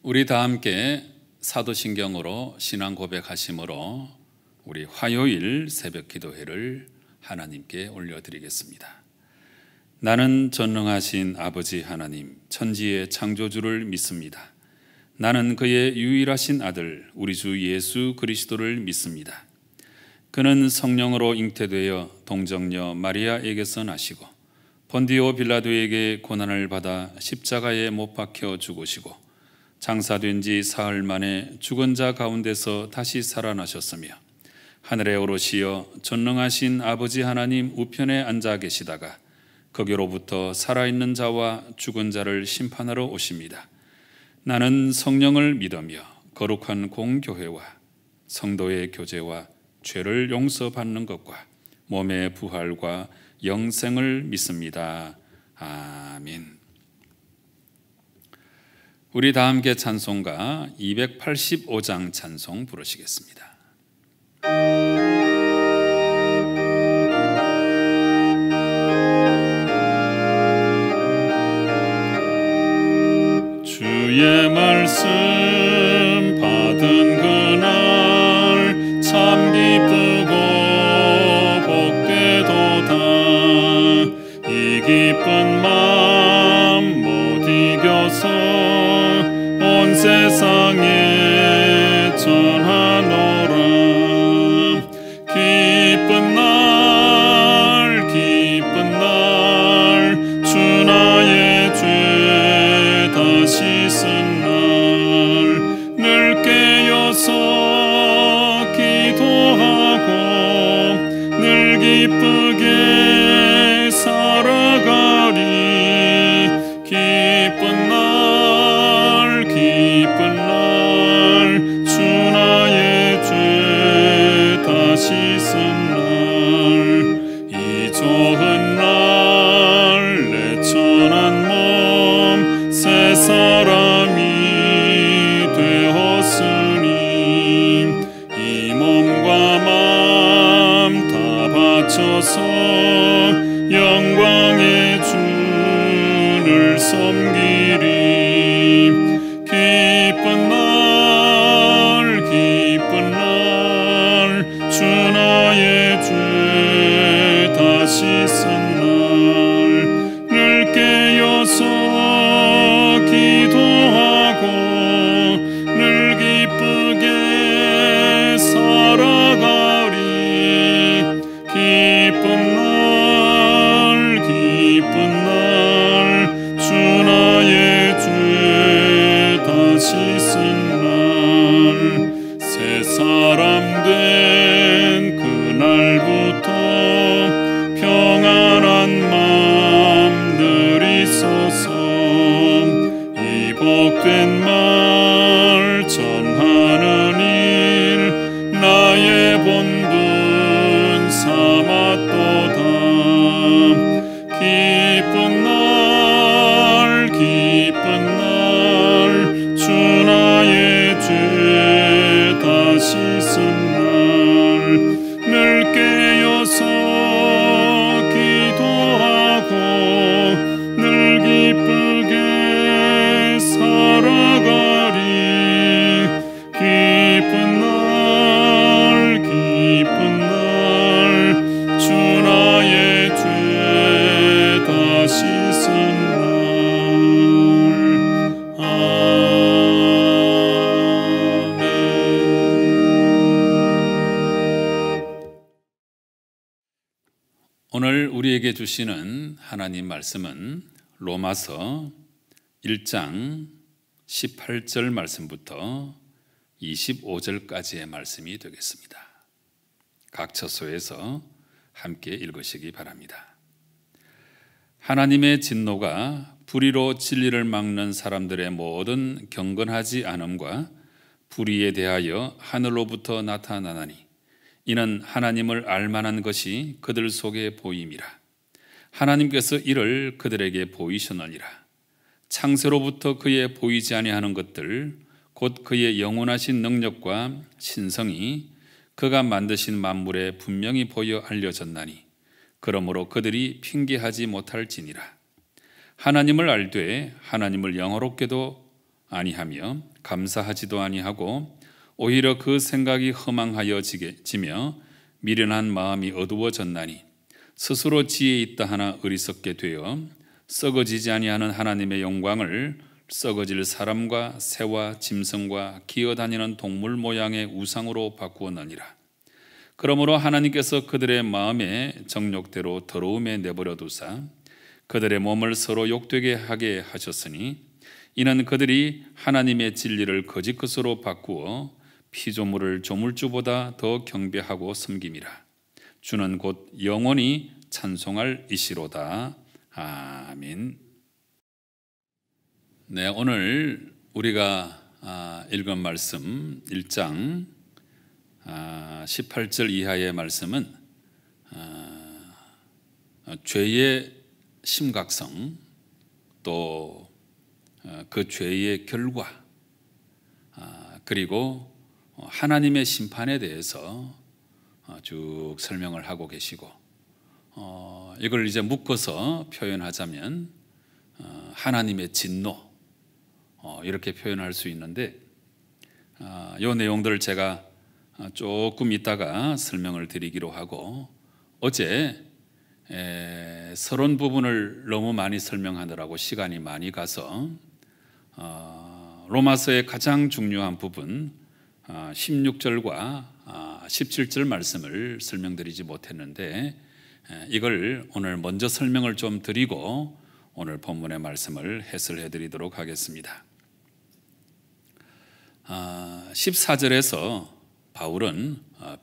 우리 다 함께 사도신경으로 신앙 고백하심으로 우리 화요일 새벽 기도회를 하나님께 올려드리겠습니다. 나는 전능하신 아버지 하나님, 천지의 창조주를 믿습니다. 나는 그의 유일하신 아들 우리 주 예수 그리스도를 믿습니다. 그는 성령으로 잉태되어 동정녀 마리아에게서 나시고 본디오 빌라도에게 고난을 받아 십자가에 못 박혀 죽으시고 장사된 지 사흘 만에 죽은 자 가운데서 다시 살아나셨으며 하늘에 오르시어 전능하신 아버지 하나님 우편에 앉아 계시다가 거기로부터 살아있는 자와 죽은 자를 심판하러 오십니다. 나는 성령을 믿으며 거룩한 공교회와 성도의 교제와 죄를 용서받는 것과 몸의 부활과 영생을 믿습니다. 아멘. 우리 다 함께 찬송가 285장 찬송 부르시겠습니다. 주의 말씀 받은 그날 참 기쁘고 복되도다. 이 기쁜 마음 못 이겨서 온 세상에 전하노라. 기쁜 날 주 나의 죄 다 씻은 날 늘 깨어서 기도하고 늘 기쁘게 살아가리. 기쁜 날 주 나의 죄 다 씻은 날 이 좋은 날 내 천한 몸 새 사람이 되었으니 이 몸과 마음 다 바쳐서 영광의 주를 섬기리. 기쁜 날 주 나의 죄 다 씻은 날 늘 깨어서 기도하고 늘 기쁘게 살아가리. 기쁜 날 주 나의 죄 다 씻은 날 새 사람 된 그날부터 평안한 마음 늘 있어서 이 복된 말 전하는 일 나의 본분 삼았도다. 기쁜 날 주 나의 죄 다 씻은 날 늘 깨어서 기도하고 늘 기쁘게 살아가리. 기쁜 날 주 나의 죄 다 씻은 날. 오늘 우리에게 주시는 하나님 말씀은 로마서 1장 18절 말씀부터 25절까지의 말씀이 되겠습니다. 각 처소에서 함께 읽으시기 바랍니다. 하나님의 진노가 불의로 진리를 막는 사람들의 모든 경건하지 않음과 불의에 대하여 하늘로부터 나타나나니 이는 하나님을 알만한 것이 그들 속에 보임이라. 하나님께서 이를 그들에게 보이셨느니라. 창세로부터 그의 보이지 아니하는 것들 곧 그의 영원하신 능력과 신성이 그가 만드신 만물에 분명히 보여 알려졌나니 그러므로 그들이 핑계하지 못할지니라. 하나님을 알되 하나님을 영화롭게도 아니하며 감사하지도 아니하고 오히려 그 생각이 허망하여지며 미련한 마음이 어두워졌나니 스스로 지혜 있다 하나 어리석게 되어 썩어지지 아니하는 하나님의 영광을 썩어질 사람과 새와 짐승과 기어다니는 동물 모양의 우상으로 바꾸었느니라. 그러므로 하나님께서 그들의 마음의 정욕대로 더러움에 내버려 두사 그들의 몸을 서로 욕되게 하게 하셨으니 이는 그들이 하나님의 진리를 거짓 것으로 바꾸어 피조물을 조물주보다 더 경배하고 섬김이라. 주는 곧 영원히 찬송할 이시로다. 아멘. 네, 오늘 우리가 읽은 말씀 1장 18절 이하의 말씀은 죄의 심각성, 또 그 죄의 결과, 그리고 하나님의 심판에 대해서 쭉 설명을 하고 계시고, 이걸 이제 묶어서 표현하자면 하나님의 진노, 이렇게 표현할 수 있는데, 이 내용들을 제가 조금 있다가 설명을 드리기로 하고, 어제 서론 부분을 너무 많이 설명하느라고 시간이 많이 가서 로마서의 가장 중요한 부분 16절과 17절 말씀을 설명드리지 못했는데, 이걸 오늘 먼저 설명을 좀 드리고 오늘 본문의 말씀을 해설해 드리도록 하겠습니다. 14절에서 바울은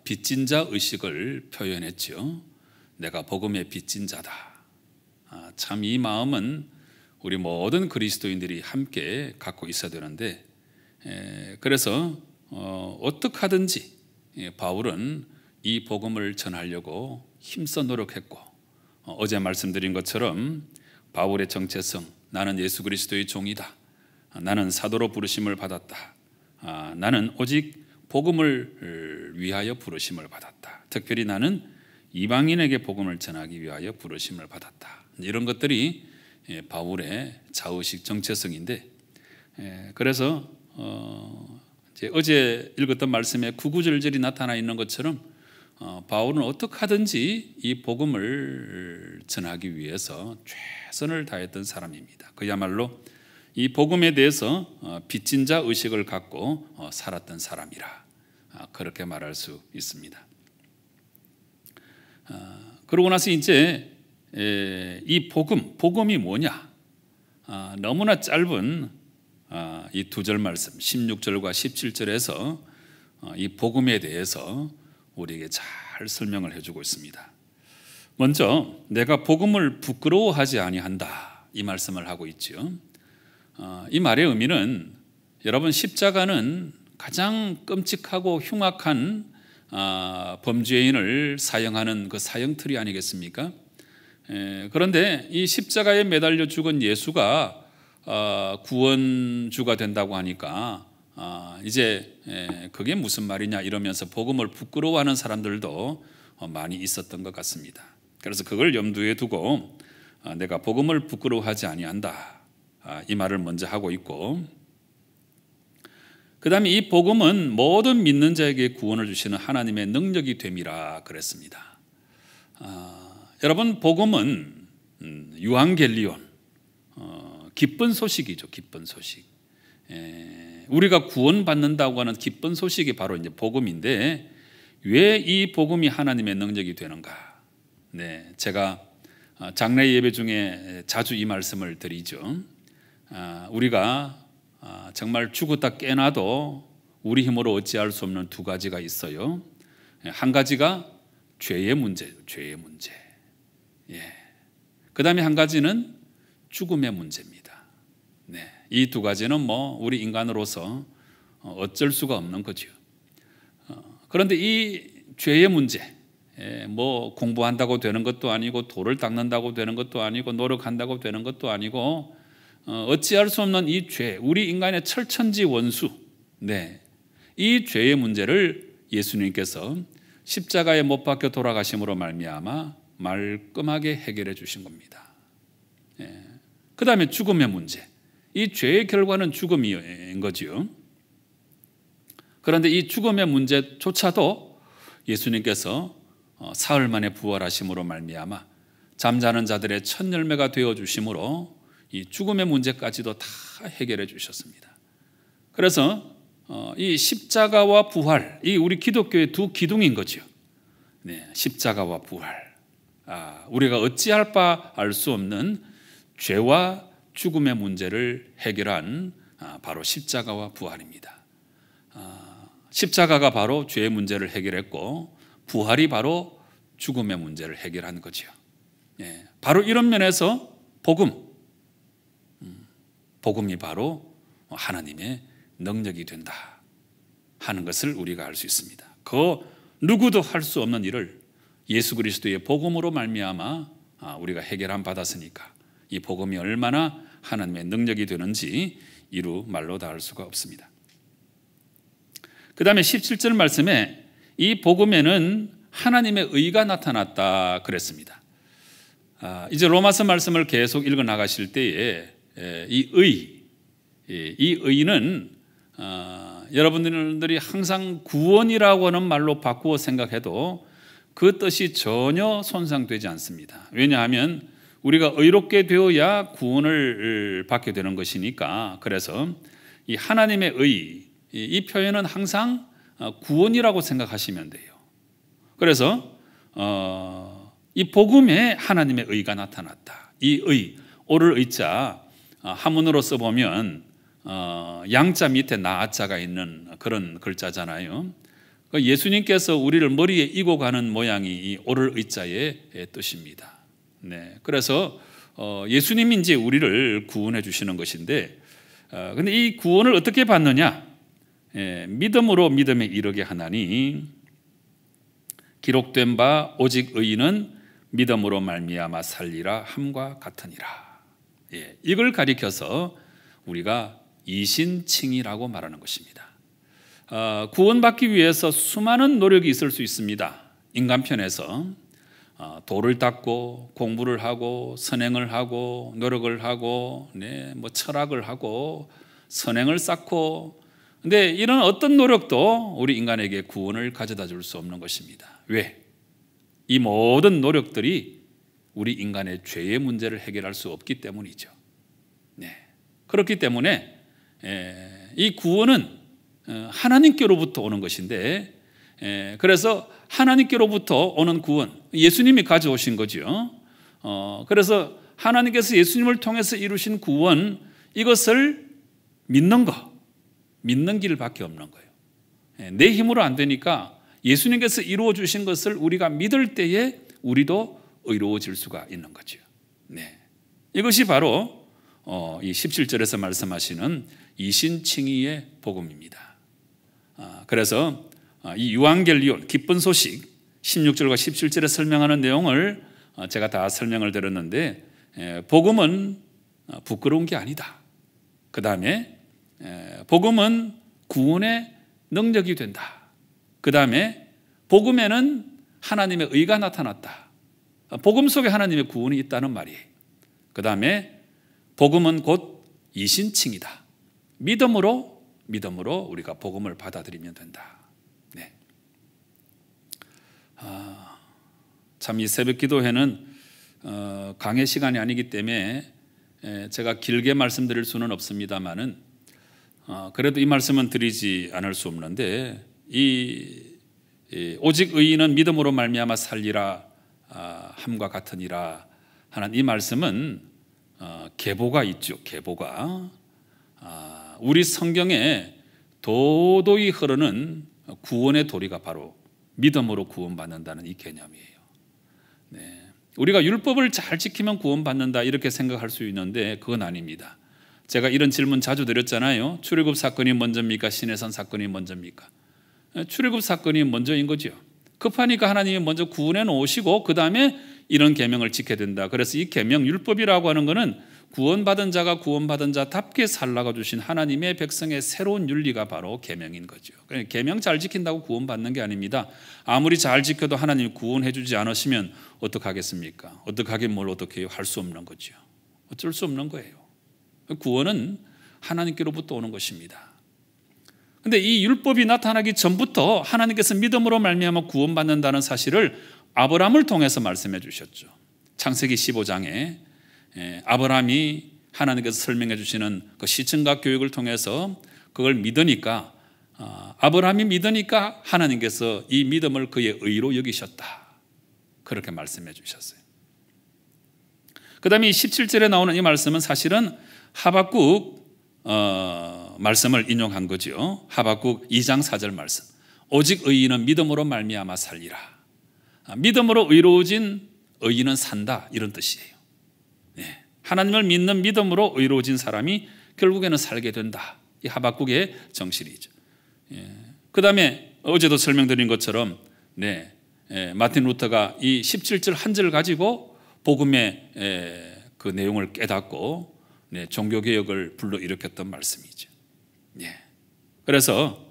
빚진 자 의식을 표현했죠. 내가 복음의 빚진 자다. 참 이 마음은 우리 모든 그리스도인들이 함께 갖고 있어야 되는데, 그래서 어떻게 하든지 바울은 이 복음을 전하려고 힘써 노력했고, 어제 말씀드린 것처럼 바울의 정체성, 나는 예수 그리스도의 종이다, 나는 사도로 부르심을 받았다, 나는 오직 복음을 위하여 부르심을 받았다, 특별히 나는 이방인에게 복음을 전하기 위하여 부르심을 받았다, 이런 것들이 바울의 자의식 정체성인데, 그래서 어제 읽었던 말씀에 구구절절이 나타나 있는 것처럼 바울은 어떻게 하든지 이 복음을 전하기 위해서 최선을 다했던 사람입니다. 그야말로 이 복음에 대해서 빚진 자 의식을 갖고 살았던 사람이라, 그렇게 말할 수 있습니다. 그러고 나서 이제 이 복음이 뭐냐? 너무나 짧은 이 두 절 말씀 16절과 17절에서 이 복음에 대해서 우리에게 잘 설명을 해주고 있습니다. 먼저 내가 복음을 부끄러워하지 아니한다, 이 말씀을 하고 있죠. 이 말의 의미는, 여러분, 십자가는 가장 끔찍하고 흉악한 범죄인을 사형하는 그 사형틀이 아니겠습니까? 그런데 이 십자가에 매달려 죽은 예수가 구원주가 된다고 하니까 이제 그게 무슨 말이냐 이러면서 복음을 부끄러워하는 사람들도 많이 있었던 것 같습니다. 그래서 그걸 염두에 두고 내가 복음을 부끄러워하지 아니한다, 이 말을 먼저 하고 있고, 그 다음에 이 복음은 모든 믿는 자에게 구원을 주시는 하나님의 능력이 됨이라 그랬습니다. 여러분, 복음은 유앙겔리온, 기쁜 소식이죠. 기쁜 소식. 우리가 구원받는다고 하는 기쁜 소식이 바로 이제 복음인데, 왜 이 복음이 하나님의 능력이 되는가? 네, 제가 장례 예배 중에 자주 이 말씀을 드리죠. 우리가 정말 죽었다 깨나도 우리 힘으로 어찌할 수 없는 두 가지가 있어요. 한 가지가 죄의 문제예요. 죄의 문제. 그 다음에 한 가지는 죽음의 문제입니다. 네, 이 두 가지는 우리 인간으로서 어쩔 수가 없는 거죠. 그런데 이 죄의 문제, 공부한다고 되는 것도 아니고, 돌을 닦는다고 되는 것도 아니고, 노력한다고 되는 것도 아니고, 어찌할 수 없는 이 죄, 우리 인간의 철천지 원수, 이 죄의 문제를 예수님께서 십자가에 못 박혀 돌아가심으로 말미암아 말끔하게 해결해 주신 겁니다. 그 다음에 죽음의 문제, 이 죄의 결과는 죽음인 거지요. 그런데 이 죽음의 문제조차도 예수님께서 사흘 만에 부활하심으로 말미암아 잠자는 자들의 첫 열매가 되어 주심으로 이 죽음의 문제까지도 다 해결해 주셨습니다. 그래서 이 십자가와 부활, 이 우리 기독교의 두 기둥인 거죠. 네, 십자가와 부활. 우리가 어찌할 바 알 수 없는 죄와 죽음의 문제를 해결한 바로 십자가와 부활입니다. 십자가가 바로 죄의 문제를 해결했고 부활이 바로 죽음의 문제를 해결한 거죠. 예, 바로 이런 면에서 복음이 바로 하나님의 능력이 된다 하는 것을 우리가 알 수 있습니다. 그 누구도 할 수 없는 일을 예수 그리스도의 복음으로 말미암아 우리가 해결함 받았으니까 이 복음이 얼마나 하나님의 능력이 되는지 이루 말로 다 할 수가 없습니다. 그 다음에 17절 말씀에 이 복음에는 하나님의 의가 나타났다 그랬습니다. 이제 로마서 말씀을 계속 읽어 나가실 때에 이 의는 여러분들이 항상 구원이라고 하는 말로 바꾸어 생각해도 그 뜻이 전혀 손상되지 않습니다. 왜냐하면 우리가 의롭게 되어야 구원을 받게 되는 것이니까. 그래서 이 하나님의 의, 이 표현은 항상 구원이라고 생각하시면 돼요. 그래서 이 복음에 하나님의 의가 나타났다. 이 의, 오를 의자 한문으로 써보면 양자 밑에 나자가 있는 그런 글자잖아요. 예수님께서 우리를 머리에 이고 가는 모양이 이 오를 의자의 뜻입니다. 네, 그래서 예수님이 이제 우리를 구원해 주시는 것인데, 근데 이 구원을 어떻게 받느냐? 믿음으로 믿음에 이르게 하나니 기록된 바 오직 의인은 믿음으로 말미암아 살리라 함과 같으니라. 이걸 가리켜서 우리가 이신칭이라고 말하는 것입니다. 구원받기 위해서 수많은 노력이 있을 수 있습니다. 인간편에서 돌을 닦고 공부를 하고 선행을 하고 노력을 하고 철학을 하고 선행을 쌓고, 근데 이런 어떤 노력도 우리 인간에게 구원을 가져다 줄 수 없는 것입니다. 왜? 이 모든 노력들이 우리 인간의 죄의 문제를 해결할 수 없기 때문이죠. 네. 그렇기 때문에 이 구원은 하나님께로부터 오는 것인데, 그래서 하나님께로부터 오는 구원, 예수님이 가져오신 거죠. 그래서 하나님께서 예수님을 통해서 이루신 구원, 이것을 믿는 거, 믿는 길밖에 없는 거예요. 내 힘으로 안 되니까 예수님께서 이루어 주신 것을 우리가 믿을 때에 우리도 의로워질 수가 있는 거죠. 네. 이것이 바로 이 17절에서 말씀하시는 이신칭의의 복음입니다. 그래서 이 유앙겔리온, 기쁜 소식 16절과 17절에 설명하는 내용을 제가 다 설명을 드렸는데, 복음은 부끄러운 게 아니다. 그 다음에 복음은 구원의 능력이 된다. 그 다음에 복음에는 하나님의 의가 나타났다. 복음 속에 하나님의 구원이 있다는 말이에요. 그 다음에 복음은 곧 이신칭이다. 믿음으로 우리가 복음을 받아들이면 된다. 네. 참 이 새벽 기도회는 강의 시간이 아니기 때문에 제가 길게 말씀드릴 수는 없습니다만은 그래도 이 말씀은 드리지 않을 수 없는데, 오직 의인은 믿음으로 말미암아 살리라 함과 같으니라 하는 이 말씀은 계보가 있죠. 계보가 우리 성경에 도도히 흐르는 구원의 도리가 바로 믿음으로 구원받는다는 이 개념이에요. 네. 우리가 율법을 잘 지키면 구원받는다 이렇게 생각할 수 있는데 그건 아닙니다. 제가 이런 질문 자주 드렸잖아요. 출애굽 사건이 먼저입니까? 시내산 사건이 먼저입니까? 출애굽 사건이 먼저인 거죠. 급하니까 하나님이 먼저 구원해 놓으시고 그 다음에 이런 계명을 지켜야 된다. 그래서 이 계명, 율법이라고 하는 것은 구원받은 자가 구원받은 자답게 살라고 주신 하나님의 백성의 새로운 윤리가 바로 계명인 거죠. 계명 잘 지킨다고 구원받는 게 아닙니다. 아무리 잘 지켜도 하나님이 구원해 주지 않으시면 어떡하겠습니까? 어떡하긴 뭘 어떻게 할 수 없는 거죠. 어쩔 수 없는 거예요. 구원은 하나님께로부터 오는 것입니다. 근데 이 율법이 나타나기 전부터 하나님께서 믿음으로 말미암아 구원받는다는 사실을 아브라함을 통해서 말씀해 주셨죠. 창세기 15장에 아브라함이 하나님께서 설명해 주시는 그 시청각 교육을 통해서 그걸 믿으니까 아브라함이 믿으니까 하나님께서 이 믿음을 그의 의로 여기셨다. 그렇게 말씀해 주셨어요. 그 다음에 17절에 나오는 이 말씀은 사실은 하박국 말씀을 인용한 거죠. 하박국 2장 4절 말씀. 오직 의인은 믿음으로 말미암아 살리라. 믿음으로 의로워진 의인은 산다, 이런 뜻이에요. 네. 하나님을 믿는 믿음으로 의로워진 사람이 결국에는 살게 된다. 이 하박국의 정신이죠. 그 다음에 어제도 설명드린 것처럼 마틴 루터가 이 17절 한 절을 가지고 복음의 그 내용을 깨닫고 종교개혁을 불러일으켰던 말씀이죠. 그래서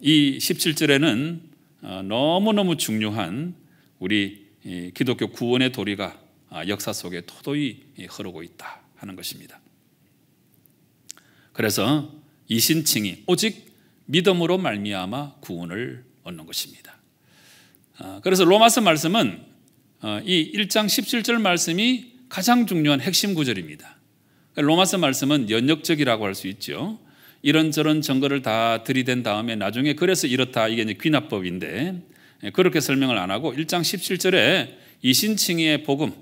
이 17절에는 너무너무 중요한 우리 기독교 구원의 도리가 역사 속에 도도히 흐르고 있다 하는 것입니다. 그래서 이신칭이 오직 믿음으로 말미암아 구원을 얻는 것입니다. 그래서 로마서 말씀은 이 1장 17절 말씀이 가장 중요한 핵심 구절입니다. 로마서 말씀은 연역적이라고 할 수 있죠. 이런저런 증거를 다 들이댄 다음에 나중에 그래서 이렇다, 이게 이제 귀납법인데 그렇게 설명을 안 하고 1장 17절에 이신칭의의 복음을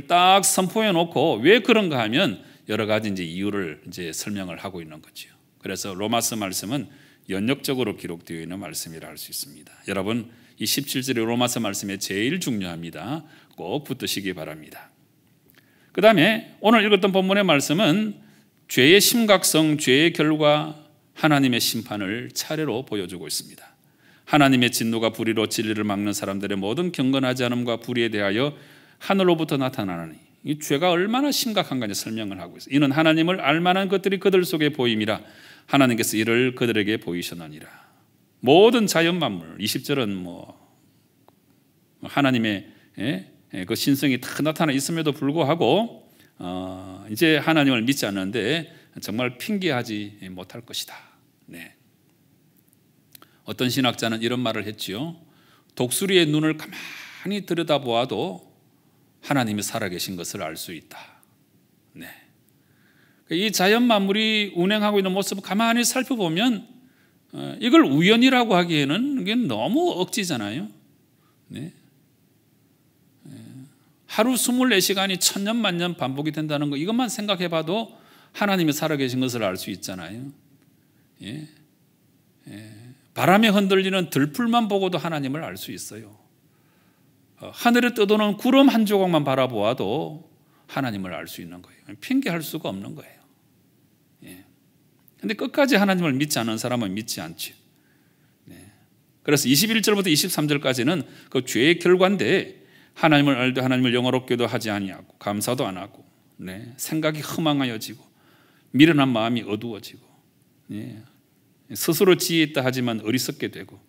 딱 선포해 놓고 왜 그런가 하면 여러 가지 이제 이유를 이제 설명을 하고 있는 거죠. 그래서 로마서 말씀은 연역적으로 기록되어 있는 말씀이라 할 수 있습니다. 여러분, 이 17절의 로마서 말씀이 제일 중요합니다. 꼭 붙드시기 바랍니다. 그 다음에 오늘 읽었던 본문의 말씀은 죄의 심각성, 죄의 결과, 하나님의 심판을 차례로 보여주고 있습니다. 하나님의 진노가 불의로 진리를 막는 사람들의 모든 경건하지 않음과 불의에 대하여 하늘로부터 나타나니 이 죄가 얼마나 심각한가 설명을 하고 있어요. 이는 하나님을 알만한 것들이 그들 속에 보임이라 하나님께서 이를 그들에게 보이셨느니라. 모든 자연 만물, 20절은 뭐 하나님의 그 신성이 다 나타나 있음에도 불구하고 이제 하나님을 믿지 않는데 정말 핑계하지 못할 것이다. 어떤 신학자는 이런 말을 했지요. 독수리의 눈을 가만히 들여다보아도 하나님이 살아계신 것을 알 수 있다. 이 자연 만물이 운행하고 있는 모습을 가만히 살펴보면 이걸 우연이라고 하기에는 이게 너무 억지잖아요. 하루 24시간이 천년 만년 반복이 된다는 거, 이것만 생각해 봐도 하나님이 살아계신 것을 알 수 있잖아요. 바람에 흔들리는 들풀만 보고도 하나님을 알 수 있어요. 하늘에 떠도는 구름 한 조각만 바라보아도 하나님을 알 수 있는 거예요. 핑계할 수가 없는 거예요. 그런데 끝까지 하나님을 믿지 않는 사람은 믿지 않죠. 그래서 21절부터 23절까지는 그 죄의 결과인데 하나님을 알되 하나님을 영화롭게도 하지 아니하고 감사도 안 하고 생각이 허망하여지고 미련한 마음이 어두워지고 스스로 지혜 있다 하지만 어리석게 되고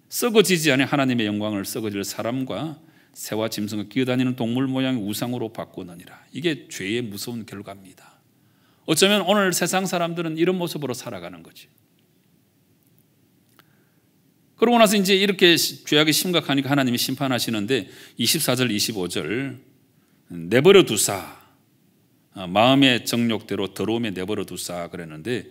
썩어지지 않은 하나님의 영광을 썩어질 사람과 새와 짐승과 기어다니는 동물 모양의 우상으로 바꾸느니라. 이게 죄의 무서운 결과입니다. 어쩌면 오늘 세상 사람들은 이런 모습으로 살아가는 거지. 그러고 나서 이제 이렇게 죄악이 심각하니까 하나님이 심판하시는데 24절 25절 내버려 두사, 마음의 정욕대로 더러움에 내버려 두사 그랬는데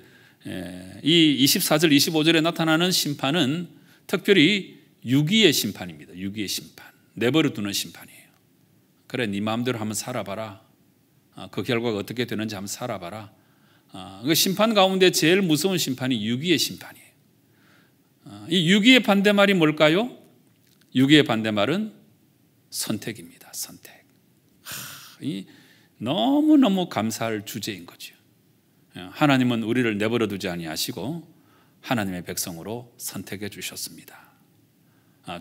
이 24절 25절에 나타나는 심판은 특별히 유기의 심판입니다. 유기의 심판, 내버려 두는 심판이에요. 그래, 네 마음대로 한번 살아봐라. 그 결과가 어떻게 되는지 한번 살아봐라. 그 심판 가운데 제일 무서운 심판이 유기의 심판이에요. 이 유기의 반대말이 뭘까요? 유기의 반대말은 선택입니다. 선택. 이 너무너무 감사할 주제인 거죠. 하나님은 우리를 내버려 두지 아니하시고 하나님의 백성으로 선택해 주셨습니다.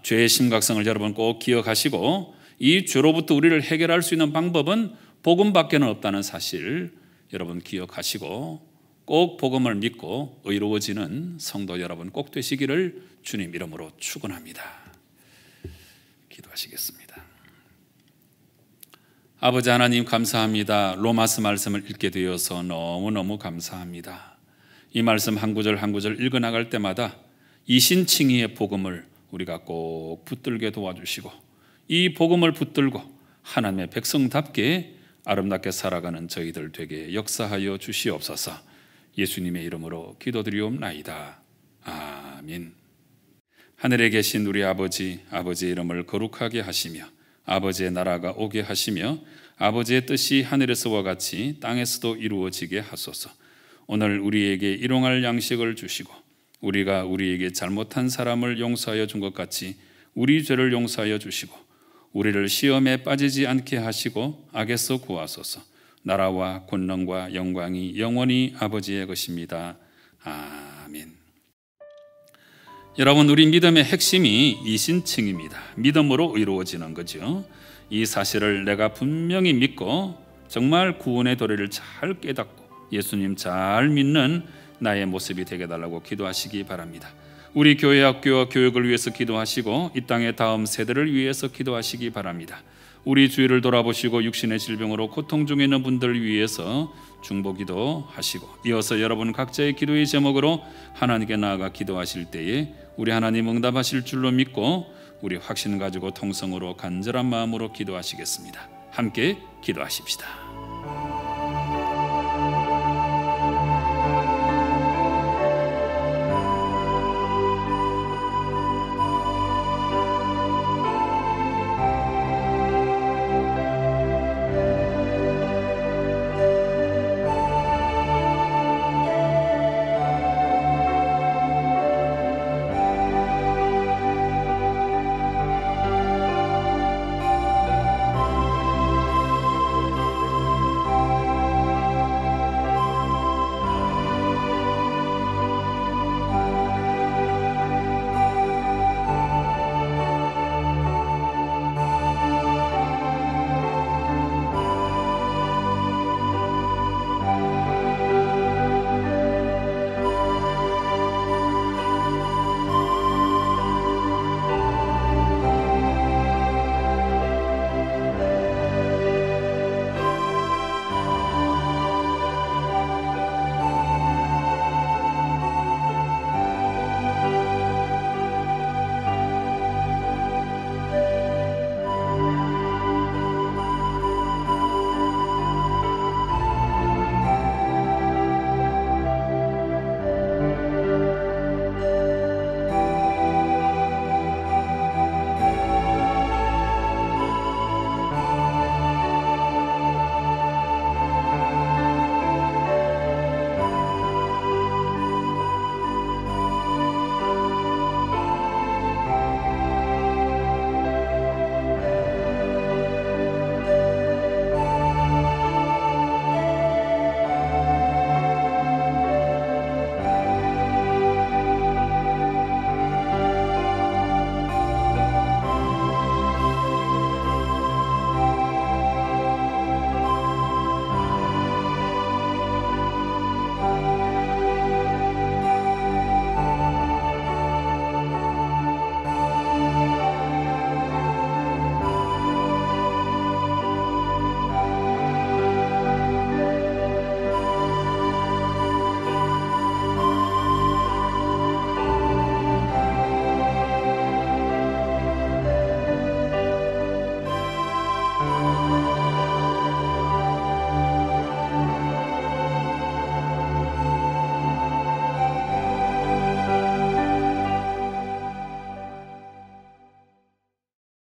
죄의 심각성을 여러분 꼭 기억하시고 이 죄로부터 우리를 해결할 수 있는 방법은 복음밖에는 없다는 사실 여러분 기억하시고 꼭 복음을 믿고 의로워지는 성도 여러분 꼭 되시기를 주님 이름으로 축원합니다. 기도하시겠습니다. 아버지 하나님 감사합니다. 로마서 말씀을 읽게 되어서 너무너무 감사합니다. 이 말씀 한 구절 한 구절 읽어나갈 때마다 이신칭의의 복음을 우리가 꼭 붙들게 도와주시고 이 복음을 붙들고 하나님의 백성답게 아름답게 살아가는 저희들 되게 역사하여 주시옵소서. 예수님의 이름으로 기도드리옵나이다. 아멘. 하늘에 계신 우리 아버지, 아버지의 이름을 거룩하게 하시며 아버지의 나라가 오게 하시며 아버지의 뜻이 하늘에서와 같이 땅에서도 이루어지게 하소서. 오늘 우리에게 일용할 양식을 주시고 우리가 우리에게 잘못한 사람을 용서하여 준 것 같이 우리 죄를 용서하여 주시고 우리를 시험에 빠지지 않게 하시고 악에서 구하소서. 나라와 권능과 영광이 영원히 아버지의 것입니다. 아멘. 여러분, 우리 믿음의 핵심이 이신칭입니다. 믿음으로 이루어지는 거죠. 이 사실을 내가 분명히 믿고 정말 구원의 도리를 잘 깨닫고 예수님 잘 믿는 나의 모습이 되게 달라고 기도하시기 바랍니다. 우리 교회 학교와 교육을 위해서 기도하시고 이 땅의 다음 세대를 위해서 기도하시기 바랍니다. 우리 주위를 돌아보시고 육신의 질병으로 고통 중에 있는 분들을 위해서 중보기도 하시고 이어서 여러분 각자의 기도의 제목으로 하나님께 나아가 기도하실 때에 우리 하나님 응답하실 줄로 믿고 우리 확신 가지고 통성으로 간절한 마음으로 기도하시겠습니다. 함께 기도하십시다.